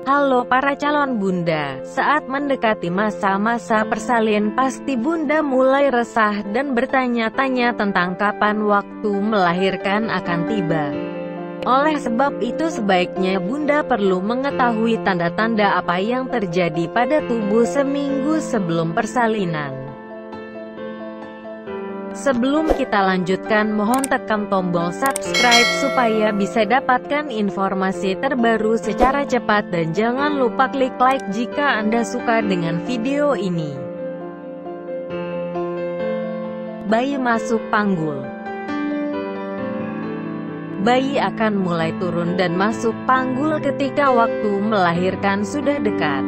Halo para calon bunda, saat mendekati masa-masa persalin pasti bunda mulai resah dan bertanya-tanya tentang kapan waktu melahirkan akan tiba. Oleh sebab itu sebaiknya bunda perlu mengetahui tanda-tanda apa yang terjadi pada tubuh seminggu sebelum persalinan. Sebelum kita lanjutkan, mohon tekan tombol subscribe supaya bisa dapatkan informasi terbaru secara cepat dan jangan lupa klik like jika Anda suka dengan video ini. Bayi masuk panggul. Bayi akan mulai turun dan masuk panggul ketika waktu melahirkan sudah dekat.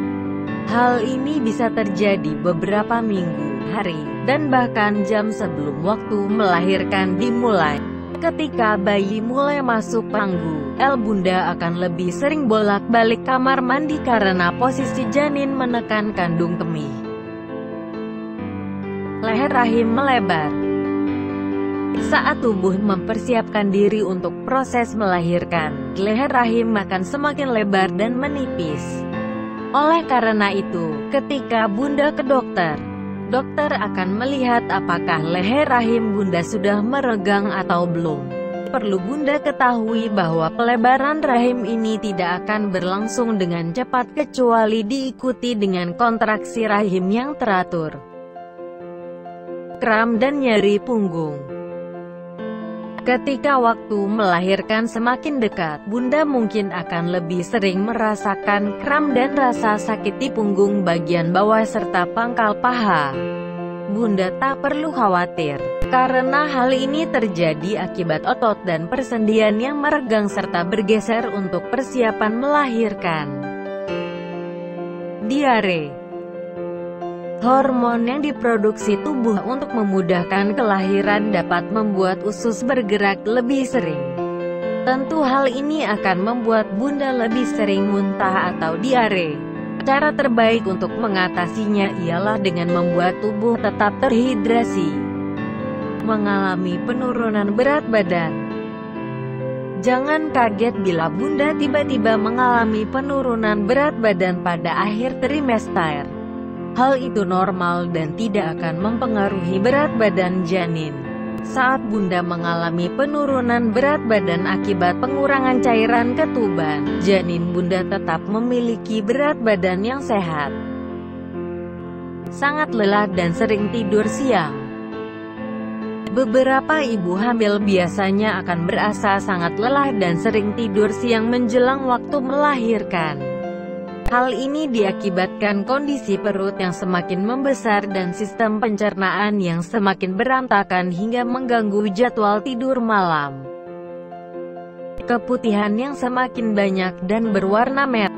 Hal ini bisa terjadi beberapa minggu, hari, dan bahkan jam sebelum waktu melahirkan dimulai. Ketika bayi mulai masuk panggul, bunda akan lebih sering bolak-balik kamar mandi karena posisi janin menekan kandung kemih. Leher rahim melebar. Saat tubuh mempersiapkan diri untuk proses melahirkan, leher rahim akan semakin lebar dan menipis. Oleh karena itu, ketika bunda ke dokter, dokter akan melihat apakah leher rahim bunda sudah meregang atau belum. Perlu bunda ketahui bahwa pelebaran rahim ini tidak akan berlangsung dengan cepat kecuali diikuti dengan kontraksi rahim yang teratur. Kram dan nyeri punggung. Ketika waktu melahirkan semakin dekat, bunda mungkin akan lebih sering merasakan kram dan rasa sakit di punggung bagian bawah serta pangkal paha. Bunda tak perlu khawatir, karena hal ini terjadi akibat otot dan persendian yang meregang serta bergeser untuk persiapan melahirkan. Diare. Hormon yang diproduksi tubuh untuk memudahkan kelahiran dapat membuat usus bergerak lebih sering. Tentu hal ini akan membuat bunda lebih sering muntah atau diare. Cara terbaik untuk mengatasinya ialah dengan membuat tubuh tetap terhidrasi. Mengalami penurunan berat badan. Jangan kaget bila bunda tiba-tiba mengalami penurunan berat badan pada akhir trimester. Hal itu normal dan tidak akan mempengaruhi berat badan janin. Saat bunda mengalami penurunan berat badan akibat pengurangan cairan ketuban, janin bunda tetap memiliki berat badan yang sehat. Sangat lelah dan sering tidur siang. Beberapa ibu hamil biasanya akan berasa sangat lelah dan sering tidur siang menjelang waktu melahirkan. Hal ini diakibatkan kondisi perut yang semakin membesar dan sistem pencernaan yang semakin berantakan hingga mengganggu jadwal tidur malam. Keputihan yang semakin banyak dan berwarna merah.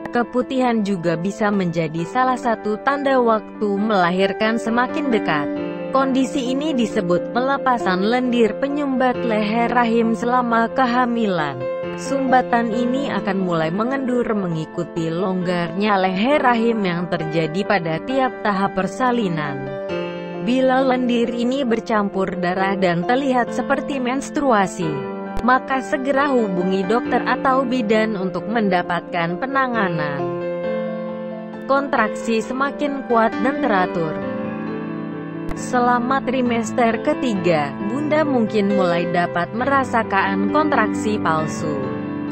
Keputihan juga bisa menjadi salah satu tanda waktu melahirkan semakin dekat. Kondisi ini disebut pelepasan lendir penyumbat leher rahim selama kehamilan. Sumbatan ini akan mulai mengendur mengikuti longgarnya leher rahim yang terjadi pada tiap tahap persalinan. Bila lendir ini bercampur darah dan terlihat seperti menstruasi, maka segera hubungi dokter atau bidan untuk mendapatkan penanganan. Kontraksi semakin kuat dan teratur. Selama trimester ketiga, bunda mungkin mulai dapat merasakan kontraksi palsu.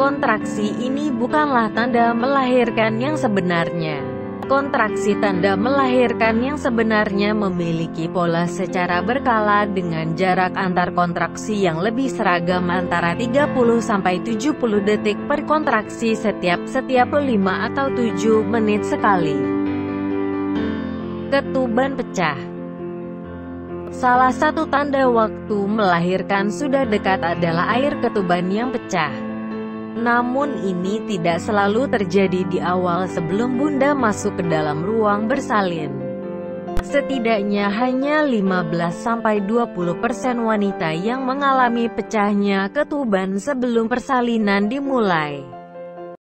Kontraksi ini bukanlah tanda melahirkan yang sebenarnya. Kontraksi tanda melahirkan yang sebenarnya memiliki pola secara berkala dengan jarak antar kontraksi yang lebih seragam antara 30-70 detik per kontraksi setiap 5 atau 7 menit sekali. Ketuban pecah. Salah satu tanda waktu melahirkan sudah dekat adalah air ketuban yang pecah. Namun ini tidak selalu terjadi di awal sebelum bunda masuk ke dalam ruang bersalin. Setidaknya hanya 15-20% wanita yang mengalami pecahnya ketuban sebelum persalinan dimulai.